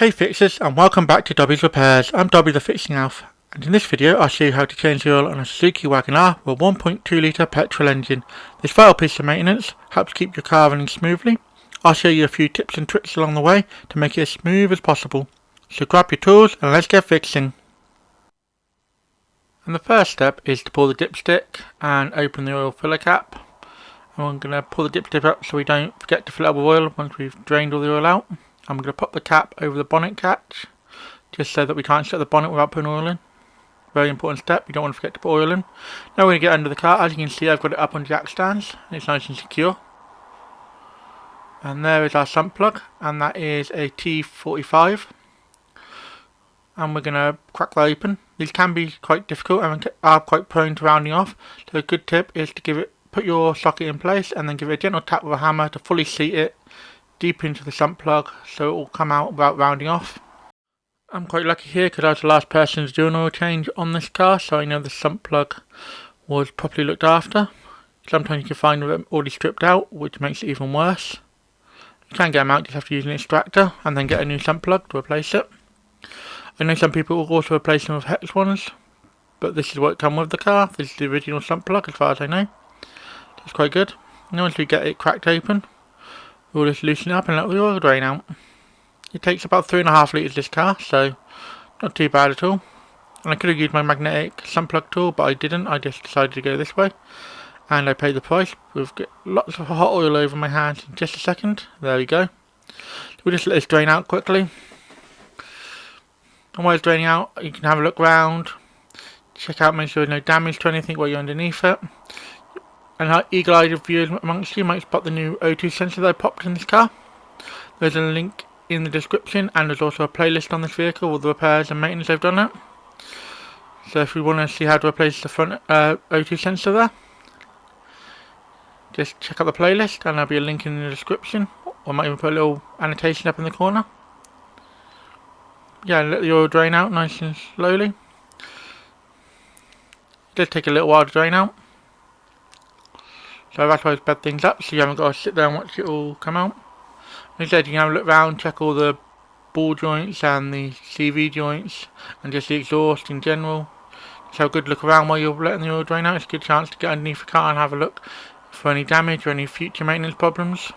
Hey fixers, and welcome back to Dobby's Repairs. I'm Dobby the Fixing Elf, and in this video I'll show you how to change the oil on a Suzuki Wagon R with a 1.2 litre petrol engine. This vital piece of maintenance helps keep your car running smoothly. I'll show you a few tips and tricks along the way to make it as smooth as possible. So grab your tools and let's get fixing. And the first step is to pull the dipstick and open the oil filler cap. And I'm going to pull the dipstick up so we don't forget to fill it up with oil once we've drained all the oil out. I'm going to pop the cap over the bonnet catch, just so that we can't shut the bonnet without putting oil in. Very important step, you don't want to forget to put oil in. Now we're going to get under the car. As you can see, I've got it up on jack stands, and it's nice and secure. And there is our sump plug, and that is a T45. And we're going to crack that open. These can be quite difficult and are quite prone to rounding off, so a good tip is to put your socket in place and then give it a gentle tap with a hammer to fully seat it deep into the sump plug so it will come out without rounding off. I'm quite lucky here because I was the last person to do an oil change on this car, so I know the sump plug was properly looked after. Sometimes you can find them already stripped out, which makes it even worse. You can get them out, you just have to use an extractor and then get a new sump plug to replace it. I know some people will also replace them with hex ones, but this is what comes with the car. This is the original sump plug as far as I know. It's quite good. And once we get it cracked open, we'll just loosen it up and let the oil drain out. It takes about 3.5 litres this car, so not too bad at all. And I could have used my magnetic sump plug tool, but I didn't. I just decided to go this way. And I paid the price. We've got lots of hot oil over my hands in just a second. There we go. We'll just let this drain out quickly. And while it's draining out, you can have a look round. Check out, make sure there's no damage to anything while you're underneath it. And our eagle-eyed viewers amongst you might spot the new O2 sensor that I popped in this car. There's a link in the description, and there's also a playlist on this vehicle with the repairs and maintenance I've done it. So if you want to see how to replace the front O2 sensor there, just check out the playlist and there'll be a link in the description. Or I might even put a little annotation up in the corner. Yeah, let the oil drain out nice and slowly. It does take a little while to drain out. So that's why I sped things up, so you haven't got to sit there and watch it all come out. Instead, you can have a look around, check all the ball joints and the CV joints, and just the exhaust in general. Just have a good look around while you're letting the oil drain out. It's a good chance to get underneath the car and have a look for any damage or any future maintenance problems.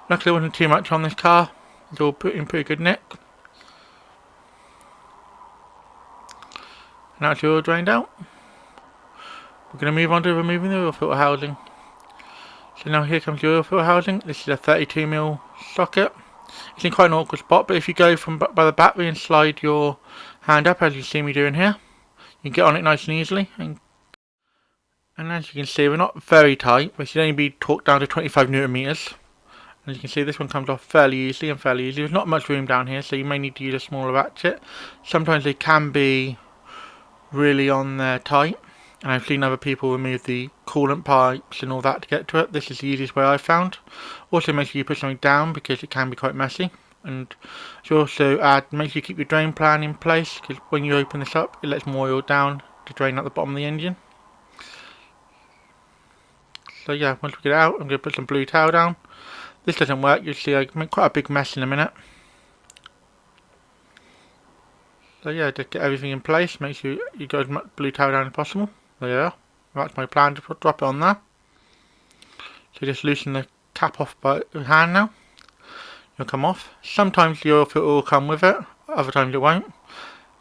Luckily, there wasn't too much on this car. It's all in pretty good nick. Now it's all drained out. We're going to move on to removing the oil filter housing. So now here comes the oil filter housing. This is a 32mm socket. It's in quite an awkward spot, but if you go from by the battery and slide your hand up, as you see me doing here, you can get on it nice and easily. And as you can see, we're not very tight. We should only be torqued down to 25 Newton meters. As you can see, this one comes off fairly easily and fairly easy. There's not much room down here, so you may need to use a smaller ratchet. Sometimes they can be really on there tight. And I've seen other people remove the coolant pipes and all that to get to it. This is the easiest way I've found. Also, make sure you put something down because it can be quite messy. And you also make sure you keep your drain plan in place, because when you open this up, it lets more oil down to drain out the bottom of the engine. So yeah, once we get it out, I'm going to put some blue towel down. This doesn't work. You'll see I make quite a big mess in a minute. So yeah, just get everything in place. Make sure you go as much blue towel down as possible. There you are. That's my plan to drop it on there. So just loosen the cap off by hand now. It'll come off. Sometimes the oil filter will come with it, other times it won't.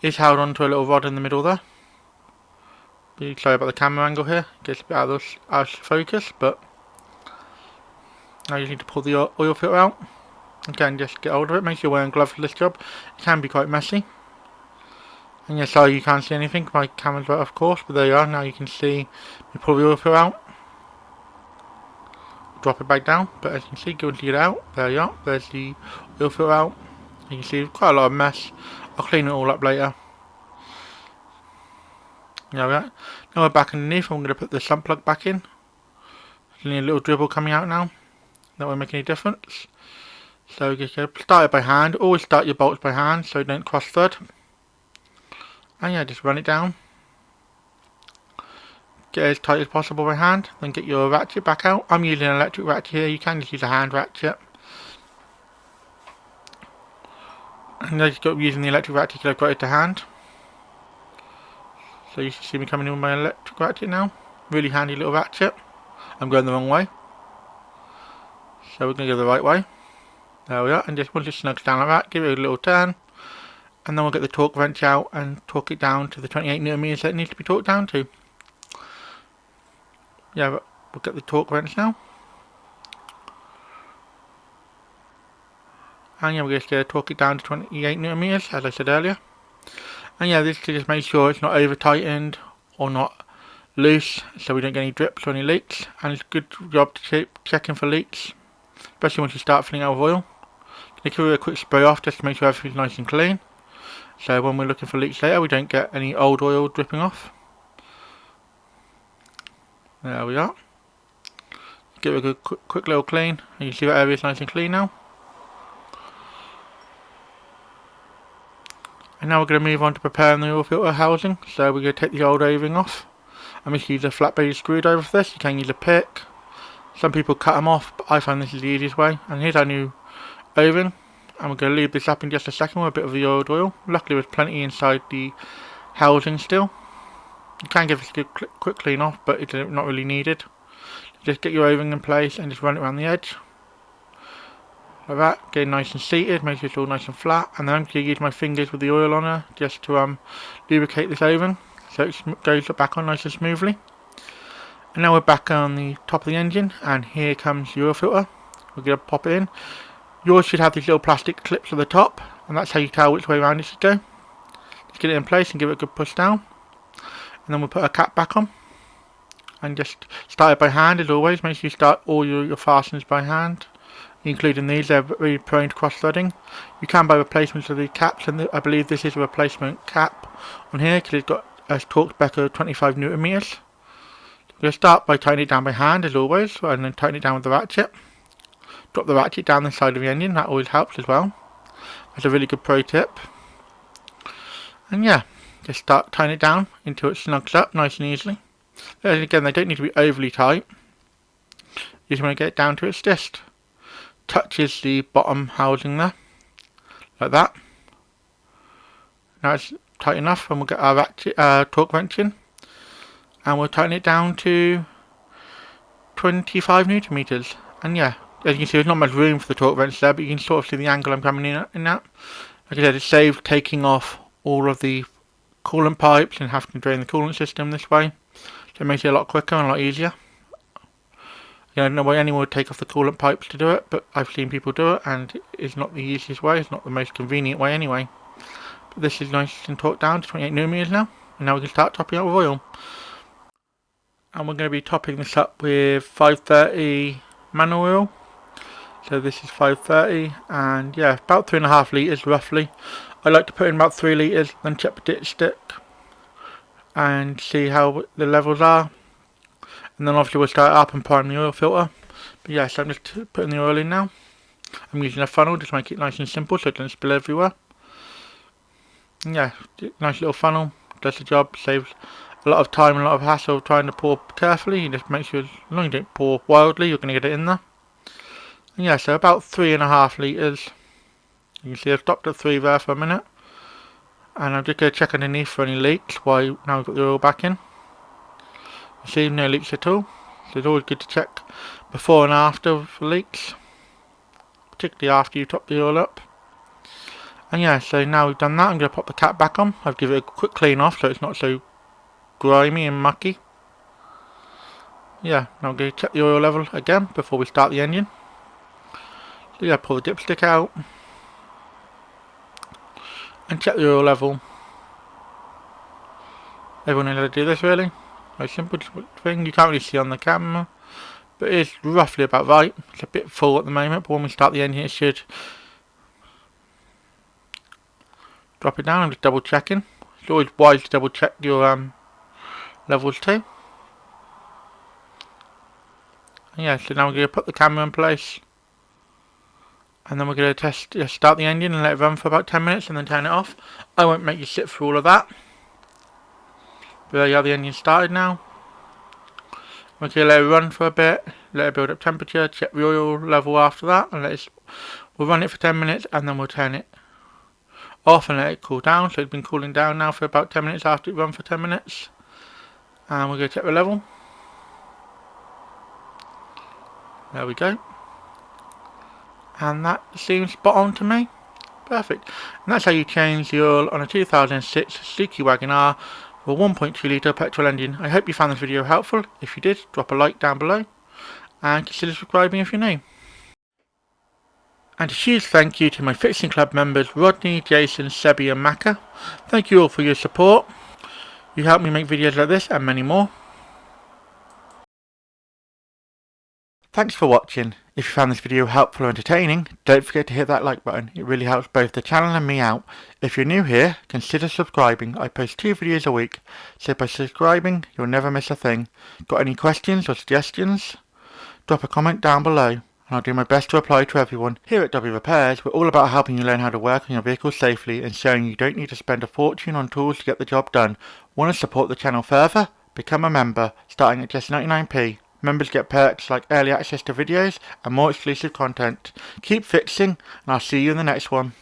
It's held onto a little rod in the middle there. Sorry about the camera angle here. It gets a bit out of focus, but now you need to pull the oil filter out. Again, just get hold of it. Make sure you're wearing gloves for this job. It can be quite messy. And yeah, sorry you can't see anything, my camera's right of course, but there you are, now you can see me pull the oil filter out. Drop it back down, but as you can see, go and get it out, there you are, there's the oil filter out. You can see quite a lot of mess. I'll clean it all up later. There we are. Now we're back underneath, I'm going to put the sump plug back in. There's only a little dribble coming out now. That won't make any difference. So just start it by hand, always start your bolts by hand so don't cross thread. And yeah, just run it down. Get it as tight as possible by hand, then get your ratchet back out. I'm using an electric ratchet here, you can just use a hand ratchet. And I just got using the electric ratchet because I've got it to hand. So you can see me coming in with my electric ratchet now. Really handy little ratchet. I'm going the wrong way. So we're going to go the right way. There we are. And just once it snugs down like that, give it a little turn. And then we'll get the torque wrench out and torque it down to the 28 newton meters that it needs to be torqued down to. Yeah, but we'll get the torque wrench now. And yeah, we're just going to torque it down to 28 newton meters, as I said earlier. And yeah, this to just make sure it's not over tightened or not loose, so we don't get any drips or any leaks. And it's a good job to keep checking for leaks, especially once you start filling out with oil. Give it a quick spray off just to make sure everything's nice and clean. So when we're looking for leaks later, we don't get any old oil dripping off. There we are. Give it a good quick little clean. And you can see that area is nice and clean now. And now we're going to move on to preparing the oil filter housing. So we're going to take the old O-ring off. I'm just using a flat bladed screwdriver for this. You can use a pick. Some people cut them off, but I find this is the easiest way. And here's our new O-ring. And we're going to leave this up in just a second with a bit of the old oil. Luckily there's plenty inside the housing still. You can give this a good quick clean off, but it's not really needed. Just get your O-ring in place and just run it around the edge. Like that, get it nice and seated, make sure it's all nice and flat. And then I'm going to use my fingers with the oil on her just to lubricate this O-ring so it goes back on nice and smoothly. And now we're back on the top of the engine, and here comes the oil filter. We're going to pop it in. Yours should have these little plastic clips at the top, and that's how you tell which way around it should go. Just get it in place and give it a good push down. And then we'll put a cap back on. And just start it by hand as always. Make sure you start all your fasteners by hand, including these. They're very prone to cross-threading. You can buy replacements of the caps, and I believe this is a replacement cap on here because it's got a torque spec of 25 newton meters. We're going to start by tightening it down by hand as always, and then tighten it down with the ratchet. Drop the ratchet down the side of the engine, that always helps as well. That's a really good pro tip. And yeah, just start tightening it down until it snugs up nice and easily. And again, they don't need to be overly tight. You just want to get it down to its just touches the bottom housing there, like that. Now it's tight enough, and we'll get our ratchet, torque wrench in, and we'll tighten it down to 25 newton meters. And yeah, as you can see, there's not much room for the torque wrench there, but you can sort of see the angle I'm coming in at. Like I said, it saves taking off all of the coolant pipes and having to drain the coolant system this way. So it makes it a lot quicker and a lot easier. I don't know why anyone would take off the coolant pipes to do it, but I've seen people do it, and it's not the easiest way. It's not the most convenient way anyway. But this is nice and torqued down to 28 newton meters now, and now we can start topping up with oil. And we're going to be topping this up with 530 manual oil. So this is 530, and yeah, about 3.5 litres roughly. I like to put in about 3 litres, then check the dipstick and see how the levels are. And then obviously we'll start up and prime the oil filter. But yeah, so I'm just putting the oil in now. I'm using a funnel just to make it nice and simple so it doesn't spill everywhere. And yeah, nice little funnel, does the job, saves a lot of time and a lot of hassle trying to pour carefully. You just make sure, as long as you don't pour wildly, you're going to get it in there. And yeah, so about 3.5 litres. You can see I've stopped at 3 there for a minute. And I'm just going to check underneath for any leaks while now we've got the oil back in. You see, no leaks at all. So it's always good to check before and after for leaks, particularly after you top the oil up. And yeah, so now we've done that, I'm going to pop the cap back on. I've given it a quick clean off so it's not so grimy and mucky. Yeah, now I'm going to check the oil level again before we start the engine. So yeah, pull the dipstick out and check the oil level. Everyone knows how to do this really. Very simple thing, you can't really see on the camera, but it is roughly about right. It's a bit full at the moment, but when we start the engine it should drop it down. I'm just double checking. It's always wise to double check your levels too. And yeah, so now we're going to put the camera in place, and then we're going to start the engine and let it run for about 10 minutes and then turn it off. I won't make you sit through all of that. But there you are, the engine started now. We're going to let it run for a bit, let it build up temperature, check the oil level after that, and we'll run it for 10 minutes and then we'll turn it off and let it cool down. So it's been cooling down now for about 10 minutes after it run for 10 minutes. And we're going to check the level. There we go. And that seems spot on to me. Perfect. And that's how you change the oil on a 2006 Suzuki Wagon R for a 1.2 litre petrol engine. I hope you found this video helpful. If you did, drop a like down below and consider subscribing if you're new. And a huge thank you to my Fixing Club members Rodney, Jason, Sebi and Maka. Thank you all for your support. You help me make videos like this and many more. Thanks for watching. If you found this video helpful or entertaining, don't forget to hit that like button. It really helps both the channel and me out. If you're new here, consider subscribing. I post 2 videos a week, so by subscribing, you'll never miss a thing. Got any questions or suggestions? Drop a comment down below, and I'll do my best to reply to everyone. Here at Dobby Repairs, we're all about helping you learn how to work on your vehicle safely and showing you don't need to spend a fortune on tools to get the job done. Want to support the channel further? Become a member, starting at just 99p. Members get perks like early access to videos and more exclusive content. Keep fixing, and I'll see you in the next one.